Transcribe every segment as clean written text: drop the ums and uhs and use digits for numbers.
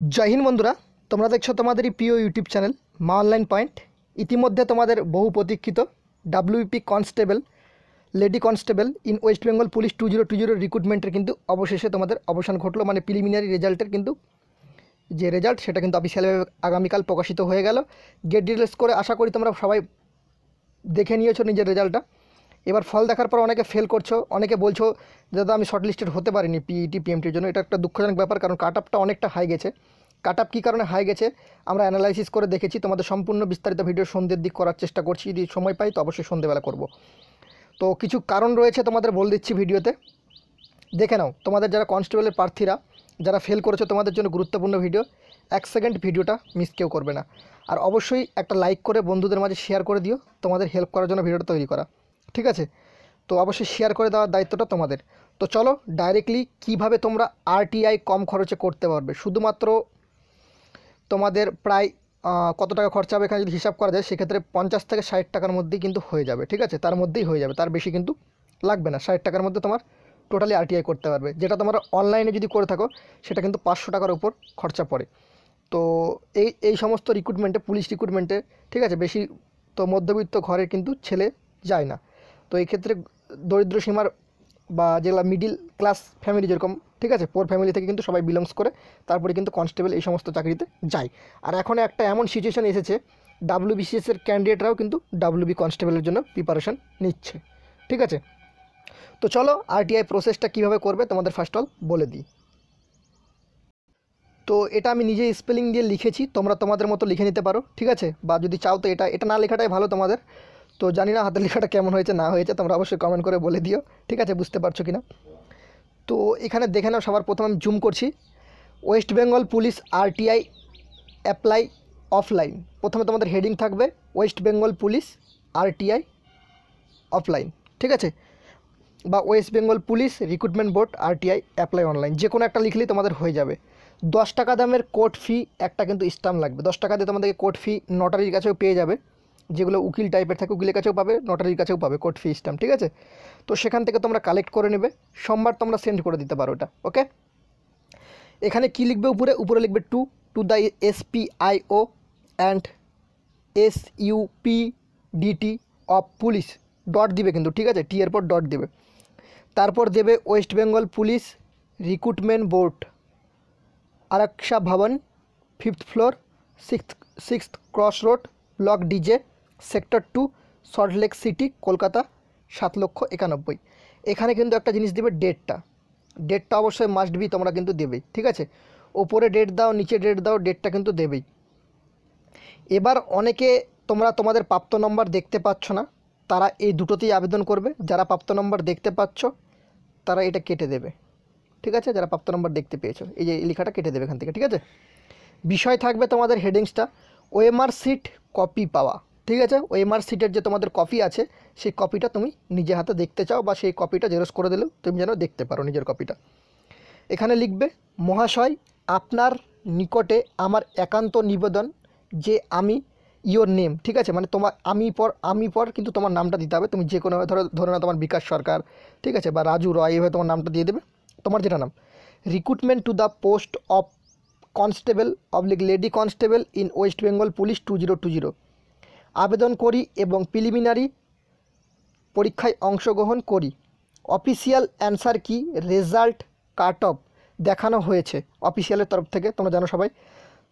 জয় হিন্দ বন্ধুরা, তোমরা দেখছো তোমাদেরই প্রিয় ইউটিউব চ্যানেল মা অনলাইন পয়েন্ট। ইতিমধ্যে তোমাদের বহু প্রতীক্ষিত WP constable, lady constable in West Bengal police 2020 রিক্রুটমেন্টের কিন্তু অবশেষে তোমাদের অবসান ঘটলো। মানে প্রিলিমিনারি রেজাল্টের কিন্তু যে রেজাল্ট সেটা কিন্তু অফিসিয়ালভাবে আগামীকাল প্রকাশিত হয়ে গেল। গেট ডিটেলস করে আশা করি তোমরা সবাই দেখে নিয়েছো নিজের রেজাল্টটা। এবার ফল দেখার পর অনেকে ফেল করছো, অনেকে বলছো দাদা আমি শর্ট লিস্টেড হতে পারিনি পিইটি পিএমটির জন্য। এটা একটা দুঃখজনক ব্যাপার, কারণ কাট আপটা অনেকটা হাই গেছে। কাট আপ কী কারণে হাই গেছে আমরা অ্যানালাইসিস করে দেখেছি। তোমাদের সম্পূর্ণ বিস্তারিত ভিডিও সন্ধ্যের দিক করার চেষ্টা করছি, যদি সময় পাই তো অবশ্যই সন্ধ্যেবেলা করব। তো কিছু কারণ রয়েছে তোমাদের বলে দিচ্ছি ভিডিওতে, দেখে নাও। তোমাদের যারা কনস্টেবলের প্রার্থীরা যারা ফেল করেছো তোমাদের জন্য গুরুত্বপূর্ণ ভিডিও, 1 সেকেন্ড ভিডিওটা মিস কেউ করবে না। আর অবশ্যই একটা লাইক করে বন্ধুদের মাঝে শেয়ার করে দিও, তোমাদের হেল্প করার জন্য ভিডিওটা তৈরি করা, ঠিক আছে? তো অবশ্যই শেয়ার করে দেওয়ার দায়িত্বটা তোমাদের। তো চলো ডাইরেক্টলি কিভাবে তোমরা আরটিআই কম খরচে করতে পারবে। শুধুমাত্র তোমাদের প্রায় কত টাকা খরচা হবে এখানে যদি হিসাব করা যায়, সেক্ষেত্রে 50 থেকে 60 টাকার মধ্যেই কিন্তু হয়ে যাবে, ঠিক আছে? তার মধ্যেই হয়ে যাবে, তার বেশি কিন্তু লাগবে না। 60 টাকার মধ্যে তোমার টোটালি আরটিআই করতে পারবে। যেটা তোমরা অনলাইনে যদি করে থাকো সেটা কিন্তু 500 টাকার উপর খরচা পড়ে। তো এই সমস্ত রিক্রুটমেন্টে, পুলিশ রিক্রুটমেন্টে, ঠিক আছে, বেশি তো মধ্যবিত্ত ঘরের কিন্তু ছেলে যায় না। তো এই ক্ষেত্রে দরিদ্র সীমার বা যেগুলো মিডিল ক্লাস ফ্যামিলি যেরকম, ঠিক আছে, পোর ফ্যামিলি থেকে কিন্তু সবাই বিলংস করে, তারপরে কিন্তু কনস্টেবল এই সমস্ত চাকরিতে যায়। আর এখন একটা এমন সিচুয়েশন এসেছে, ডাব্লিউবিসিএসের ক্যান্ডিডেটরাও কিন্তু ডাব্লিউবি কনস্টেবলের জন্য প্রিপারেশন নিচ্ছে, ঠিক আছে? তো চলো আরটিআই প্রসেসটা কীভাবে করবে তোমাদের ফার্স্ট অল বলে দিই। তো এটা আমি নিজে স্পেলিং দিয়ে লিখেছি, তোমরা তোমাদের মতো লিখে নিতে পারো, ঠিক আছে? বা যদি চাও তো এটা না লেখাটাই ভালো তোমাদের। তো জানি না হাতের লেখাটা কেমন হয়েছে না হয়েছে, তোমরা অবশ্যই কমেন্ট করে বলে দিও, ঠিক আছে, বুঝতে পারছো কি না। তো এখানে দেখে নাও, সবার প্রথমে আমি জুম করছি। West Bengal police RTI apply offline. প্রথমে তোমাদের হেডিং থাকবে West Bengal police RTI offline, ঠিক আছে? বা West Bengal police recruitment board RTI apply online, যে কোনো একটা লিখলেই তোমাদের হয়ে যাবে। 10 টাকা দামের কোর্ট ফি একটা কিন্তু স্ট্যাম্প লাগবে। 10 টাকা দিয়ে তোমাদেরকে কোর্ট ফি নটারির কাছেও পেয়ে যাবে, যেগুলো উকিল টাইপের থাকে উকিলের কাছেও পাবে, নটারির কাছেও পাবে কোর্ট ফি স্ট্যাম্প, ঠিক আছে? তো সেখান থেকে তোমরা কালেক্ট করে নেবে, সোমবার তোমরা সেন্ড করে দিতে পারো এটা, ওকে? এখানে কি লিখবে, উপরে লিখবে to the SPIO and SUPDT of police, dot দিবে কিন্তু, ঠিক আছে? টি এর পর ডট দেবে। তারপর দেবে West Bengal police recruitment board, Araksha Bhavan, 5th floor, 6th cross road, block DJ, sector 2, Salt Lake city, Kolkata 7,91,000। এখানে কিন্তু একটা জিনিস দেবে, ডেটটা অবশ্যই মাস্ট বি তোমরা কিন্তু দেবেই, ঠিক আছে? ওপরে ডেট দাও, নিচে ডেট দাও, ডেটটা কিন্তু দেবেই। এবার অনেকে তোমরা তোমাদের প্রাপ্ত নম্বর দেখতে পাচ্ছ না, তারা এই দুটোতেই আবেদন করবে। যারা প্রাপ্ত নম্বর দেখতে পাচ্ছ তারা এটা কেটে দেবে, ঠিক আছে? যারা প্রাপ্ত নম্বর দেখতে পেয়েছো এই যে লেখাটা কেটে দেবে এখান থেকে, ঠিক আছে? বিষয় থাকবে তোমাদের হেডিংসটা ওএমআর সিট কপি পাওয়া, ঠিক আছে? ওএমআর সিটের যে তোমাদের কপি আছে সেই কপিটা তুমি নিজে হাতে দেখতে চাও, বা সেই কপিটা জেরক্স করে দিলেও তুমি যেন দেখতে পারো নিজের কপিটা। এখানে লিখবে মহাশয়, আপনার নিকটে আমার একান্ত নিবেদন যে আমি ইয়োর নেম, ঠিক আছে? মানে তোমার আমি পর কিন্তু তোমার নামটা দিতে হবে। তুমি যে কোনো ধরো না, তোমার বিকাশ সরকার, ঠিক আছে, বা রাজু রয়, এইভাবে তোমার নামটা দিয়ে দেবে, তোমার যেটা নাম। Recruitment to the post of constable lady constable in West Bengal police 2020 আবেদন করি এবং প্রিলিমিনারি পরীক্ষায় অংশগ্রহণ করি। অফিসিয়াল অ্যান্সার কি, রেজাল্ট কাট অফ দেখানো হয়েছে অফিসিয়ালের তরফ থেকে, তোমরা জানো সবাই।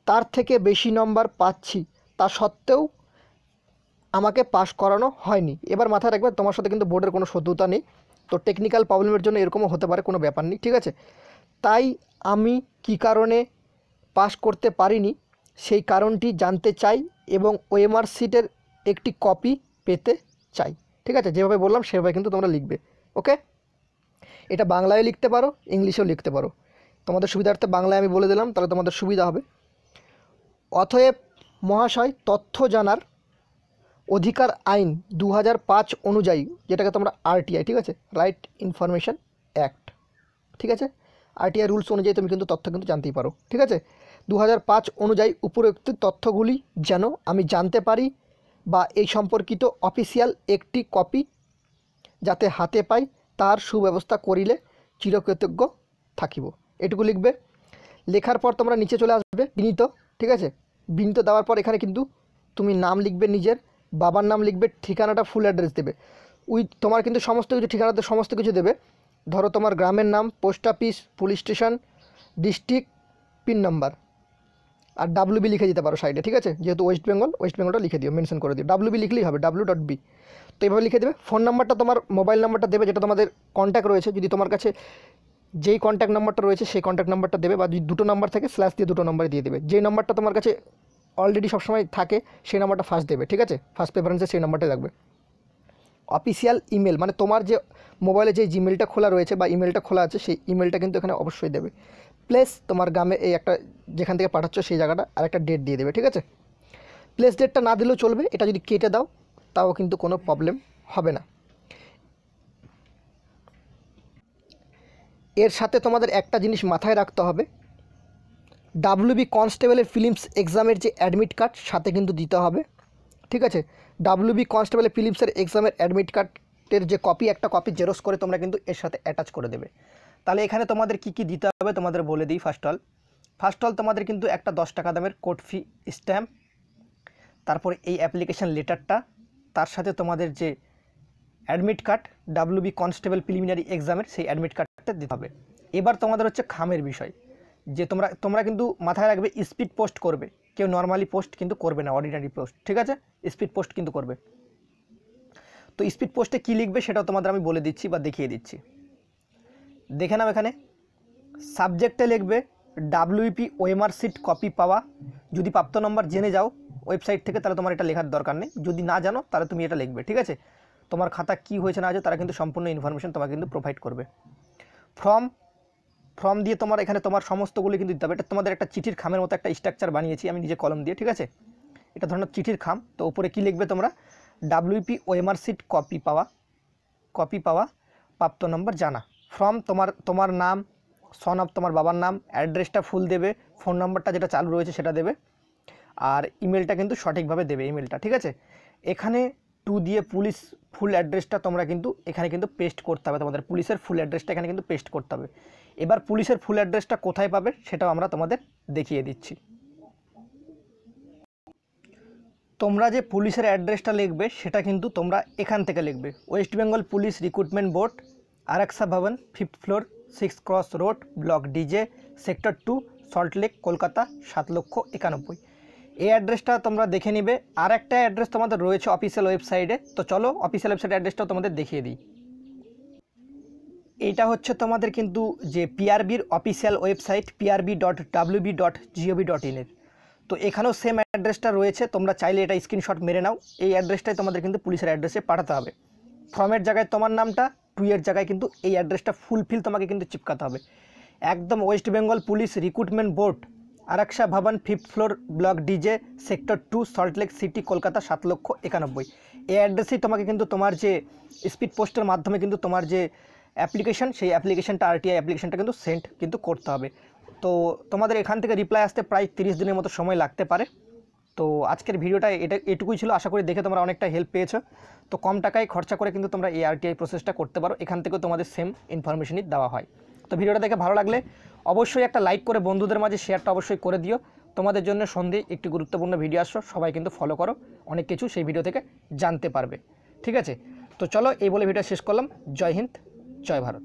তার থেকে বেশি নম্বর পাচ্ছি, তা সত্ত্বেও আমাকে পাস করানো হয়নি। এবার মাথায় রাখবে তোমার সাথে কিন্তু বোর্ডের কোনো শত্রুতা নেই, তো টেকনিক্যাল প্রবলেমের জন্য এরকমও হতে পারে, কোনো ব্যাপার নেই, ঠিক আছে? তাই আমি কি কারণে পাস করতে পারিনি সেই কারণটি জানতে চাই এবং ওএমআর সিটের একটি কপি পেতে চাই, ঠিক আছে? যেভাবে বললাম সেভাবে কিন্তু তোমরা লিখবে, ওকে? এটা বাংলায় লিখতে পারো, ইংলিশেও লিখতে পারো। তোমাদের সুবিধার্থে বাংলায় আমি বলে দিলাম, তাহলে তোমাদের সুবিধা হবে। অতএব মহাশয়, তথ্য জানার অধিকার আইন 2005 অনুযায়ী, যেটাকে তোমরা আরটিআই, ঠিক আছে, রাইট ইনফরমেশন অ্যাক্ট, ঠিক আছে, আরটিআই রুলস অনুযায়ী তুমি কিন্তু তথ্য কিন্তু জানতেই পারো, ঠিক আছে? 2005 অনুযায়ী উপরোক্ত তথ্যগুলি যেন আমি জানতে পারি বা এই সম্পর্কিত অফিসিয়াল একটি কপি যাতে হাতে পাই, তার সুব্যবস্থা করিলে চিরকৃতজ্ঞ থাকিব। এটুকু লিখবে। লেখার পর তোমরা নিচে চলে আসবে বিনীত, ঠিক আছে। বিনীত দেওয়ার পর এখানে কিন্তু তুমি নাম লিখবে নিজের, বাবার নাম লিখবে, ঠিকানাটা ফুল অ্যাড্রেস দেবে। তোমার কিন্তু সমস্ত কিছু ঠিকানাতে সমস্ত কিছু দেবে। ধরো তোমার গ্রামের নাম, post office, police station, district, pin number, আর ডাব্লিউবি লিখে দিতে পারো সাইডে, ঠিক আছে। যেহেতু ওয়েস্ট বেঙ্গলটা লিখে দিও, মেনশন করে দিও, ডাব্লিউবি লিখলেই হবে, ডাব্লিউ.বি। তো এইভাবে লিখে দেবে। ফোন নাম্বারটা তোমার মোবাইল নাম্বারটা দেবে, যেটা তোমাদের কন্ট্যাক্ট রয়েছে। যদি তোমার কাছে যেই কন্ট্যাক্ট নাম্বারটা রয়েছে সেই কন্ট্যাক্ট নাম্বারটা দেবে, বা যদি দুটো নাম্বার থাকে স্ল্যাশ দিয়ে দুটো নাম্বার দিয়ে দেবে। যে নাম্বারটা তোমার কাছে অলরেডি সবসময় থাকে সেই নাম্বারটা ফার্স্ট দেবে, ঠিক আছে। ফার্স্ট প্রেফারেন্সে সেই নাম্বারটাই লাগবে। অফিসিয়াল ইমেল, মানে তোমার যে মোবাইলে যে জিমেলটা খোলা রয়েছে বা ইমেলটা খোলা আছে সেই ইমেলটা কিন্তু এখানে অবশ্যই দেবে। প্লেস, তোমার গ্রামে এই একটা যেখান থেকে পাঠাচ্ছ সেই জায়গাটা, আর একটা ডেট দিয়ে দেবে, ঠিক আছে। প্লেস ডেটটা না দিলেও চলবে, এটা যদি কেটে দাও তাও কিন্তু কোনো প্রবলেম হবে না। এর সাথে তোমাদের একটা জিনিস মাথায় রাখতে হবে, ডাব্লিউবি কনস্টেবলের ফিলিমস এক্সামের যে অ্যাডমিট কার্ড সাথে কিন্তু দিতে হবে, ঠিক আছে। ডাব্লিউবি কনস্টেবলের ফিলিমসের এক্সামের অ্যাডমিট কার্ডের যে কপি, একটা কপি জেরক্স করে তোমরা কিন্তু এর সাথে অ্যাটাচ করে দেবে। তাহলে এখানে তোমাদের কি কি দিতে হবে তোমাদের বলে দিই। ফার্স্ট অল তোমাদের কিন্তু একটা 10 টাকা দামের কোর্ট ফি স্ট্যাম্প, তারপরে এই অ্যাপ্লিকেশান লেটারটা, তার সাথে তোমাদের যে admit card WB constable preliminary এক্সামের সেই অ্যাডমিট কার্ডটা দিতে হবে। এবার তোমাদের হচ্ছে খামের বিষয়, যে তোমরা কিন্তু মাথায় রাখবে স্পিড পোস্ট করবে, কেউ নর্মালি পোস্ট কিন্তু করবে না, অর্ডিনারি পোস্ট, ঠিক আছে। স্পিড পোস্ট কিন্তু করবে। তো স্পিড পোস্টে কী লিখবে সেটাও তোমাদের আমি বলে দিচ্ছি বা দেখিয়ে দিচ্ছি, দেখে নাও। এখানে সাবজেক্টে লিখবে ডাব্লিউপি ওএমআর সিট কপি পাওয়া। যদি প্রাপ্ত নম্বর জেনে যাও ওয়েবসাইট থেকে তাহলে তোমার এটা লেখার দরকার নেই, যদি না জানো তাহলে তুমি এটা লিখবে, ঠিক আছে। তোমার খাতা কি হয়েছে না আছে তারা কিন্তু সম্পূর্ণ ইনফরমেশন তোমাকে কিন্তু প্রোভাইড করবে। ফর্ম দিয়ে তোমার এখানে তোমার সমস্তগুলি কিন্তু দিতে হবে। এটা তোমাদের একটা চিঠির খামের মতো একটা স্ট্রাকচার বানিয়েছি আমি নিজে কলম দিয়ে, ঠিক আছে। এটা ধরনের চিঠির খাম। তো উপরে কি লিখবে তোমরা, ডাব্লিউপি ওএমআর সিট কপি পাওয়া, প্রাপ্ত নম্বর জানা। ফর্ম তোমার নাম, সন অফ তোমার বাবার নাম, অ্যাড্রেসটা ফুল দেবে, ফোন নাম্বারটা যেটা চালু রয়েছে সেটা দেবে, আর ইমেলটা কিন্তু সঠিকভাবে দেবে, ইমেলটা, ঠিক আছে। এখানে টু দিয়ে পুলিশ ফুল অ্যাড্রেসটা তোমরা কিন্তু এখানে কিন্তু পেস্ট করতে হবে, তোমাদের পুলিশের ফুল অ্যাড্রেসটা এখানে কিন্তু পেস্ট করতে হবে। এবার পুলিশের ফুল অ্যাড্রেসটা কোথায় পাবে সেটাও আমরা তোমাদের দেখিয়ে দিচ্ছি। তোমরা যে পুলিশের অ্যাড্রেসটা লিখবে সেটা কিন্তু তোমরা এখান থেকে লিখবে, West Bengal police recruitment board, Araksha ভবন, 5th floor, 6 cross road, block DJ, sector 2, Salt Lake, Kolkata 7,91,000। এই অ্যাড্রেসটা তোমরা দেখে নিবে। আর একটা অ্যাড্রেস তোমাদের রয়েছে অফিসিয়াল ওয়েবসাইটে, তো চলো অফিসিয়াল ওয়েবসাইট অ্যাড্রেসটাও তোমাদের দেখিয়ে দিই। এইটা হচ্ছে তোমাদের কিন্তু যে পিআরবির অফিসিয়াল ওয়েবসাইট prb.wb.gov.in এর। তো এখানেও সেম অ্যাড্রেসটা রয়েছে, তোমরা চাইলে এটা স্ক্রিনশট মেরে নাও। এই অ্যাড্রেসটাই তোমাদের কিন্তু পুলিশের অ্যাড্রেসে পাঠাতে হবে। ফর্মের জায়গায় তোমার নামটা, টুয়ের জায়গায় কিন্তু এই অ্যাড্রেসটা ফুলফিল তোমাকে কিন্তু চিপকাতে হবে। একদম West Bengal police recruitment board, Araksha ভবন, 5th floor, block DJ, sector 2, Salt Lake city, Kolkata 7,91,000। এই অ্যাড্রেসেই তোমাকে কিন্তু তোমার যে স্পিড পোস্টের মাধ্যমে কিন্তু তোমার যে অ্যাপ্লিকেশন, সেই অ্যাপ্লিকেশনটা আরটিআই অ্যাপ্লিকেশনটা কিন্তু সেন্ড কিন্তু করতে হবে। তো তোমাদের এখান থেকে রিপ্লাই আসতে প্রায় 30 দিনের মতো সময় লাগতে পারে। তো আজকের ভিডিওটা এটুকুই ছিল, আশা করি দেখে তোমরা অনেকটা হেল্প পেয়েছো। তো কম টাকায় খরচা করে কিন্তু তোমরা এই আরটিআই প্রসেসটা করতে পারো, এখান থেকেও তোমাদের সেম ইনফরমেশনই দেওয়া হয়। তো ভিডিওটা দেখে ভালো লাগলে অবশ্যই একটা লাইক করে বন্ধুদের মাঝে শেয়ারটা অবশ্যই করে দিও। তোমাদের জন্য সন্ধ্যে একটি গুরুত্বপূর্ণ ভিডিও আসছো, সবাই কিন্তু ফলো করো, অনেক কিছু সেই ভিডিও থেকে জানতে পারবে, ঠিক আছে। তো চলো এই বলে ভিডিও শেষ করলাম। জয় হিন্দ, জয় ভারত।